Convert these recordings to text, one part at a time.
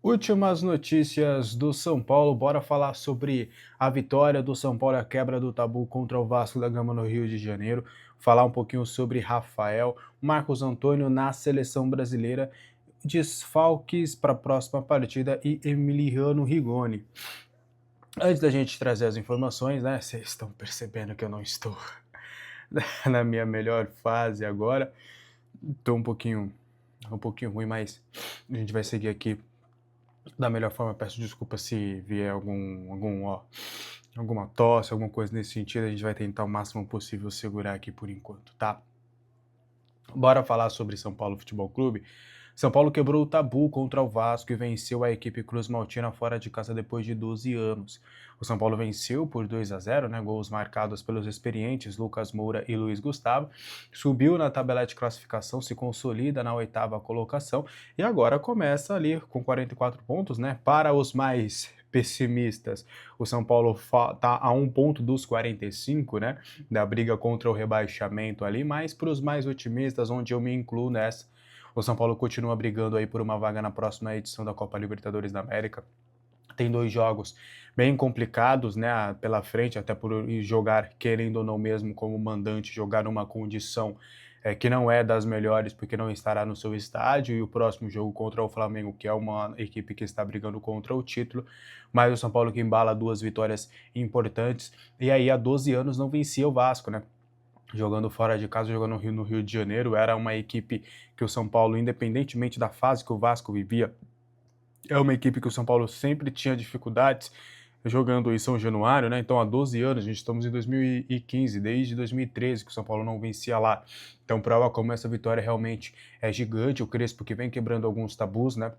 Últimas notícias do São Paulo, bora falar sobre a vitória do São Paulo e a quebra do tabu contra o Vasco da Gama no Rio de Janeiro, falar um pouquinho sobre Rafael, Marcos Antônio na seleção brasileira, desfalques para a próxima partida e Emiliano Rigoni. Antes da gente trazer as informações, né, vocês estão percebendo que eu não estou na minha melhor fase agora, estou um pouquinho ruim, mas a gente vai seguir aqui da melhor forma. Peço desculpa se vier alguma tosse, alguma coisa nesse sentido. A gente vai tentar o máximo possível segurar aqui por enquanto, tá? Bora falar sobre São Paulo Futebol Clube. São Paulo quebrou o tabu contra o Vasco e venceu a equipe Cruz Maltina fora de casa depois de 12 anos. O São Paulo venceu por 2-0, né, gols marcados pelos experientes Lucas Moura e Luiz Gustavo, subiu na tabela de classificação, se consolida na 8ª colocação e agora começa ali com 44 pontos, né, para os mais pessimistas. O São Paulo está a 1 ponto dos 45, né, da briga contra o rebaixamento ali, mas para os mais otimistas, onde eu me incluo nessa, o São Paulo continua brigando aí por uma vaga na próxima edição da Copa Libertadores da América. Tem 2 jogos bem complicados, né, pela frente, até por jogar, querendo ou não mesmo, como mandante, jogar numa condição que não é das melhores, porque não estará no seu estádio, e o próximo jogo contra o Flamengo, que é uma equipe que está brigando contra o título, mas o São Paulo que embala 2 vitórias importantes, e aí há 12 anos não vencia o Vasco, né? Jogando fora de casa, jogando no Rio de Janeiro, era uma equipe que o São Paulo, independentemente da fase que o Vasco vivia, é uma equipe que o São Paulo sempre tinha dificuldades jogando em São Januário, né? Então há 12 anos, a gente estamos em 2015, desde 2013 que o São Paulo não vencia lá. Então prova como essa vitória realmente é gigante. O Crespo que vem quebrando alguns tabus, né?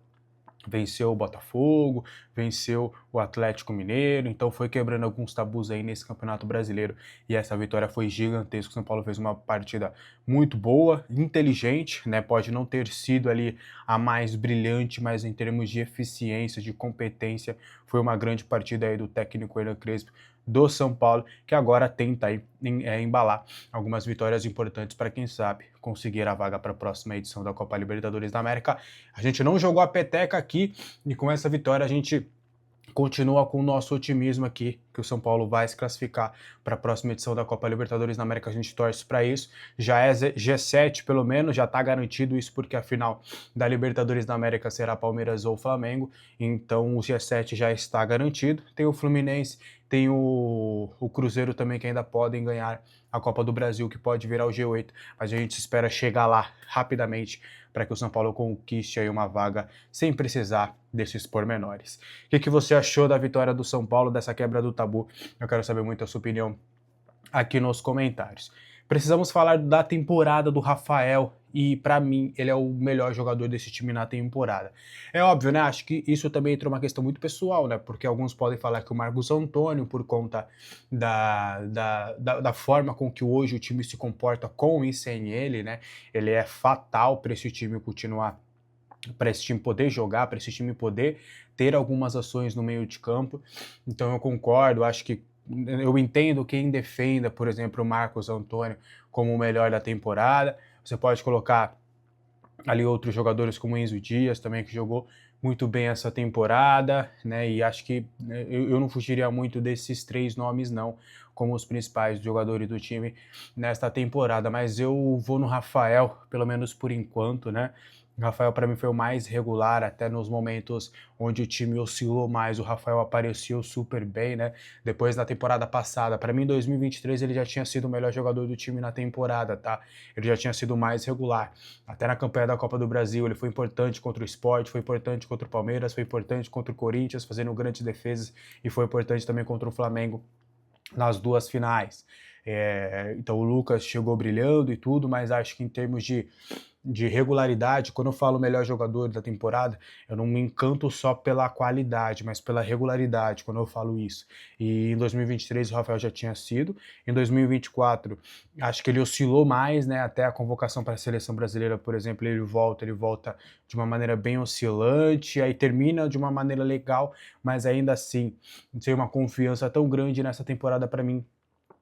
Venceu o Botafogo, venceu o Atlético Mineiro, então foi quebrando alguns tabus aí nesse Campeonato Brasileiro e essa vitória foi gigantesca. O São Paulo fez uma partida muito boa, inteligente, né? Pode não ter sido ali a mais brilhante, mas em termos de eficiência, de competência, foi uma grande partida aí do técnico Hernan Crespo do São Paulo, que agora tenta aí embalar algumas vitórias importantes para quem sabe conseguir a vaga para a próxima edição da Copa Libertadores da América. A gente não jogou a peteca aqui e com essa vitória a gente continua com o nosso otimismo aqui, que o São Paulo vai se classificar para a próxima edição da Copa Libertadores da América. A gente torce para isso. Já é G7 pelo menos, já está garantido isso, porque a final da Libertadores da América será Palmeiras ou Flamengo, então o G7 já está garantido. Tem o Fluminense, tem o Cruzeiro também, que ainda podem ganhar a Copa do Brasil, que pode virar o G8, mas a gente espera chegar lá rapidamente para que o São Paulo conquiste aí uma vaga sem precisar desses pormenores. O que você achou da vitória do São Paulo, dessa quebra do tabu? Eu quero saber muito a sua opinião aqui nos comentários. Precisamos falar da temporada do Rafael e, para mim, ele é o melhor jogador desse time na temporada. É óbvio, né? Acho que isso também entra uma questão muito pessoal, né? Porque alguns podem falar que o Marcos Antônio, por conta da forma com que hoje o time se comporta com e sem ele, né? Ele é fatal para esse time continuar, para esse time poder jogar, para esse time poder ter algumas ações no meio de campo. Então eu concordo, acho que eu entendo quem defenda, por exemplo, o Marcos Antônio como o melhor da temporada. Você pode colocar ali outros jogadores como Enzo Dias também, que jogou muito bem essa temporada, né? E acho que eu não fugiria muito desses 3 nomes, não, como os principais jogadores do time nesta temporada. Mas eu vou no Rafael, pelo menos por enquanto, né? O Rafael, para mim, foi o mais regular, até nos momentos onde o time oscilou mais. O Rafael apareceu super bem, né? Depois da temporada passada, para mim, em 2023, ele já tinha sido o melhor jogador do time na temporada, tá? Ele já tinha sido mais regular. Até na campanha da Copa do Brasil, ele foi importante contra o Sport, foi importante contra o Palmeiras, foi importante contra o Corinthians, fazendo grandes defesas, e foi importante também contra o Flamengo nas 2 finais. Então o Lucas chegou brilhando e tudo, mas acho que em termos de regularidade, quando eu falo melhor jogador da temporada, eu não me encanto só pela qualidade, mas pela regularidade, quando eu falo isso. E em 2023 o Rafael já tinha sido, em 2024 acho que ele oscilou mais, né, até a convocação para a seleção brasileira, por exemplo, ele volta de uma maneira bem oscilante, aí termina de uma maneira legal, mas ainda assim, não sei, uma confiança tão grande nessa temporada para mim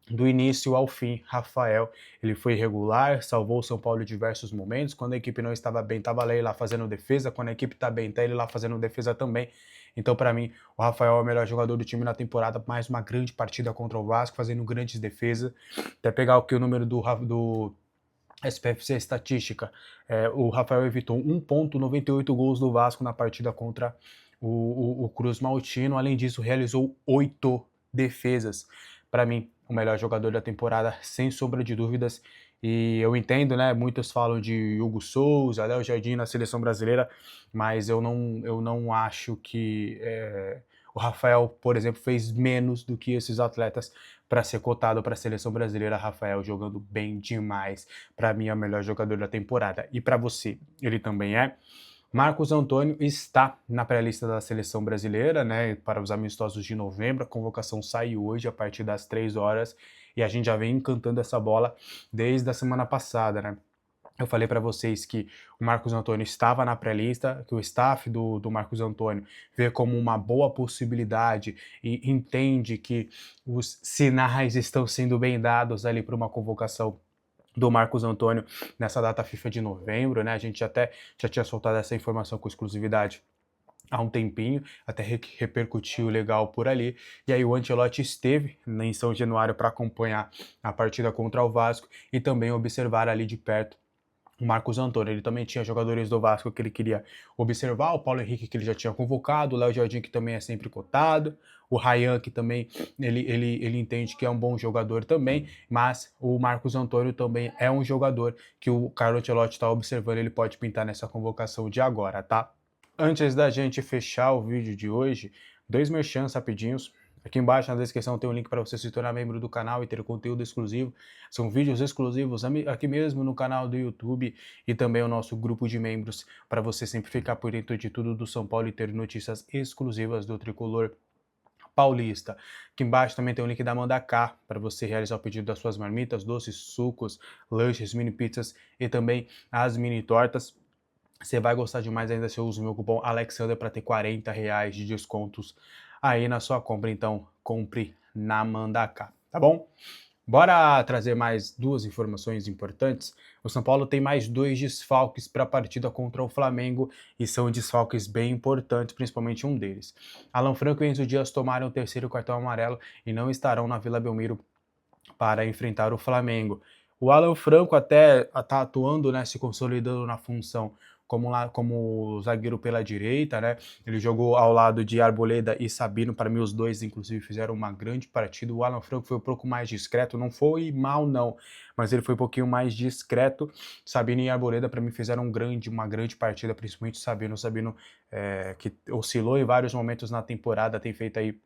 do início ao fim, Rafael, ele foi regular, salvou o São Paulo em diversos momentos. Quando a equipe não estava bem, estava ele lá fazendo defesa. Quando a equipe está bem, está ele lá fazendo defesa também. Então, para mim, o Rafael é o melhor jogador do time na temporada. Mais uma grande partida contra o Vasco, fazendo grandes defesas. Até pegar aqui o número do SPFC Estatística. O Rafael evitou 1,98 gols do Vasco na partida contra o Cruz Maltino. Além disso, realizou 8 defesas. Para mim, o melhor jogador da temporada, sem sombra de dúvidas. E eu entendo, né? Muitos falam de Hugo Souza, Léo Jardim na seleção brasileira, mas eu não acho que o Rafael, por exemplo, fez menos do que esses atletas para ser cotado para a seleção brasileira. Rafael jogando bem demais. Para mim, é o melhor jogador da temporada. E para você, ele também é? Marcos Antônio está na pré-lista da seleção brasileira, né, para os amistosos de novembro. A convocação sai hoje a partir das 3 horas e a gente já vem encantando essa bola desde a semana passada, né? Eu falei para vocês que o Marcos Antônio estava na pré-lista, que o staff do Marcos Antônio vê como uma boa possibilidade e entende que os sinais estão sendo bem dados ali para uma convocação do Marcos Antônio nessa data FIFA de novembro, né? A gente até já tinha soltado essa informação com exclusividade há um tempinho, até repercutiu legal por ali. E aí o Ancelotti esteve em São Januário para acompanhar a partida contra o Vasco e também observar ali de perto o Marcos Antônio. Ele também tinha jogadores do Vasco que ele queria observar, o Paulo Henrique que ele já tinha convocado, o Léo Jardim que também é sempre cotado, o Ryan que também ele entende que é um bom jogador também, mas o Marcos Antônio também é um jogador que o Carlo Ancelotti está observando, ele pode pintar nessa convocação de agora, tá? Antes da gente fechar o vídeo de hoje, 2 merchans rapidinhos. Aqui embaixo na descrição tem um link para você se tornar membro do canal e ter conteúdo exclusivo. São vídeos exclusivos aqui mesmo no canal do YouTube e também o nosso grupo de membros para você sempre ficar por dentro de tudo do São Paulo e ter notícias exclusivas do tricolor paulista. Aqui embaixo também tem o link da Mandacar para você realizar o pedido das suas marmitas, doces, sucos, lanches, mini pizzas e também as mini tortas. Você vai gostar demais ainda se eu uso o meu cupom Alexander para ter R$ 40 de descontos aí na sua compra. Então, compre na Mandacar, tá bom? Bora trazer mais 2 informações importantes. O São Paulo tem mais 2 desfalques para a partida contra o Flamengo e são desfalques bem importantes, principalmente um deles. Alan Franco e Enzo Dias tomaram o 3º cartão amarelo e não estarão na Vila Belmiro para enfrentar o Flamengo. O Alan Franco até está atuando, né, se consolidando na função como zagueiro pela direita, né? Ele jogou ao lado de Arboleda e Sabino. Para mim, os dois, inclusive, fizeram uma grande partida. O Alan Franco foi um pouco mais discreto, não foi mal, não, mas ele foi um pouquinho mais discreto. Sabino e Arboleda, para mim, fizeram uma grande partida, principalmente Sabino. O Sabino, que oscilou em vários momentos na temporada, tem feito aí.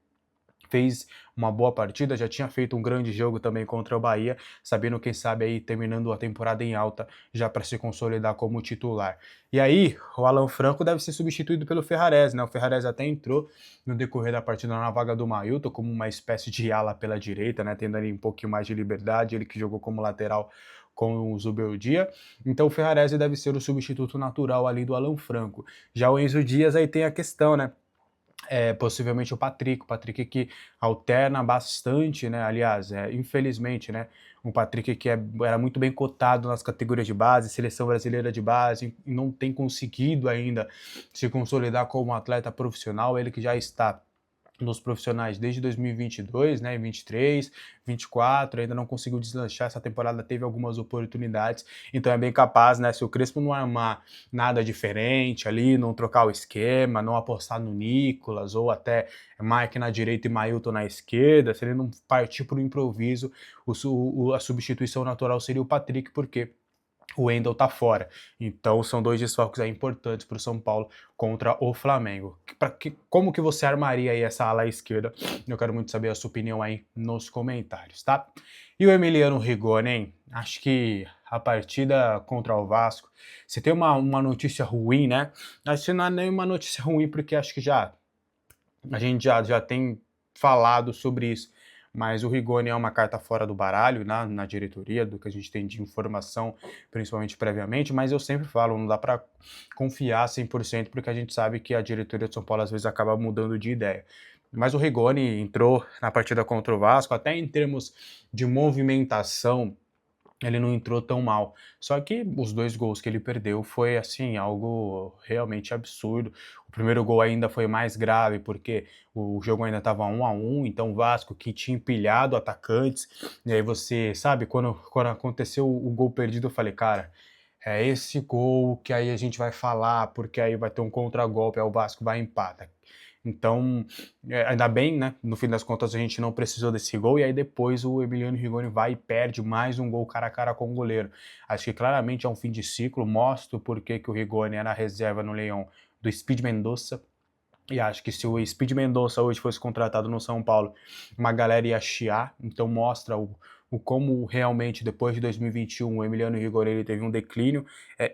Fez uma boa partida, já tinha feito um grande jogo também contra o Bahia, sabendo quem sabe aí terminando a temporada em alta já para se consolidar como titular. E aí, o Alan Franco deve ser substituído pelo Ferrarese, né? O Ferrarese até entrou no decorrer da partida na vaga do Mailton como uma espécie de ala pela direita, né? Tendo ali um pouquinho mais de liberdade, ele que jogou como lateral com o Zubeldia. Então o Ferrarese deve ser o substituto natural ali do Alan Franco. Já o Enzo Dias aí tem a questão, né? Possivelmente o Patrick que alterna bastante, né? Aliás, infelizmente, né? Um Patrick que era muito bem cotado nas categorias de base, seleção brasileira de base, e não tem conseguido ainda se consolidar como um atleta profissional. Ele que já está nos profissionais desde 2022, né, 23, 24, ainda não conseguiu deslanchar, essa temporada teve algumas oportunidades, então é bem capaz, né, se o Crespo não armar nada diferente ali, não trocar o esquema, não apostar no Nicolas, ou até Mike na direita e Mailton na esquerda, se ele não partir para o improviso, a substituição natural seria o Patrick, porque o Wendel tá fora. Então são 2 desfalques aí importantes para o São Paulo contra o Flamengo. Como que você armaria aí essa ala esquerda? Eu quero muito saber a sua opinião aí nos comentários, tá? E o Emiliano Rigoni, hein? Acho que a partida contra o Vasco, você tem uma notícia ruim, né? Acho que não é nenhuma notícia ruim, porque acho que a gente já tem falado sobre isso, mas o Rigoni é uma carta fora do baralho na diretoria, do que a gente tem de informação, principalmente previamente, mas eu sempre falo, não dá para confiar 100%, porque a gente sabe que a diretoria de São Paulo às vezes acaba mudando de ideia. Mas o Rigoni entrou na partida contra o Vasco, até em termos de movimentação, ele não entrou tão mal. Só que os 2 gols que ele perdeu foi, assim, algo realmente absurdo. O primeiro gol ainda foi mais grave, porque o jogo ainda estava 1-1, então o Vasco que tinha empilhado atacantes, e aí você sabe, quando aconteceu o gol perdido, eu falei: "Cara, é esse gol que aí a gente vai falar, porque aí vai ter um contragolpe, aí o Vasco vai e empata". Então, ainda bem, né? No fim das contas, a gente não precisou desse gol. E aí depois o Emiliano Rigoni vai e perde mais um gol cara a cara com o goleiro. Acho que claramente é um fim de ciclo. Mostra o porquê que o Rigoni era reserva no Leão do Speed Mendonça. E acho que se o Speed Mendonça hoje fosse contratado no São Paulo, uma galera ia chiar. Então mostra o como realmente depois de 2021 o Emiliano Rigoni ele teve um declínio,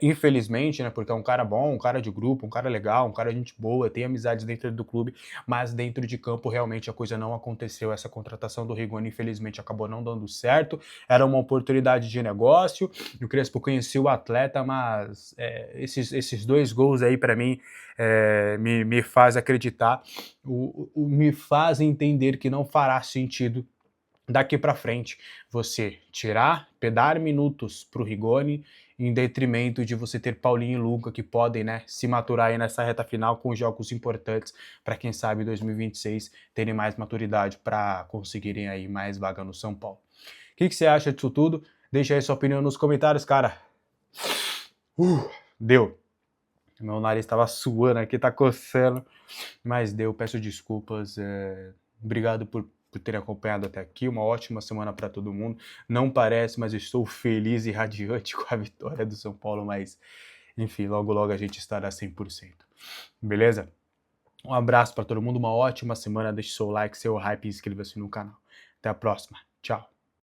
infelizmente, né, porque é um cara bom, um cara de grupo, um cara legal, um cara gente boa, tem amizades dentro do clube, mas dentro de campo realmente a coisa não aconteceu. Essa contratação do Rigoni infelizmente acabou não dando certo, era uma oportunidade de negócio, o Crespo conhecia o atleta, mas esses 2 gols aí para mim me faz acreditar, me faz entender que não fará sentido daqui para frente você dar minutos para o Rigoni em detrimento de você ter Paulinho e Luca que podem, né, se maturar aí nessa reta final com jogos importantes para quem sabe 2026 terem mais maturidade para conseguirem aí mais vaga no São Paulo. O que você acha disso tudo? Deixa aí sua opinião nos comentários, cara. Deu. Meu nariz estava suando aqui, tá coçando, mas deu. Peço desculpas. Obrigado por terem acompanhado até aqui. Uma ótima semana para todo mundo. Não parece, mas estou feliz e radiante com a vitória do São Paulo. Mas, enfim, logo logo a gente estará 100%. Beleza? Um abraço para todo mundo, uma ótima semana. Deixe seu like, seu hype e inscreva-se no canal. Até a próxima. Tchau.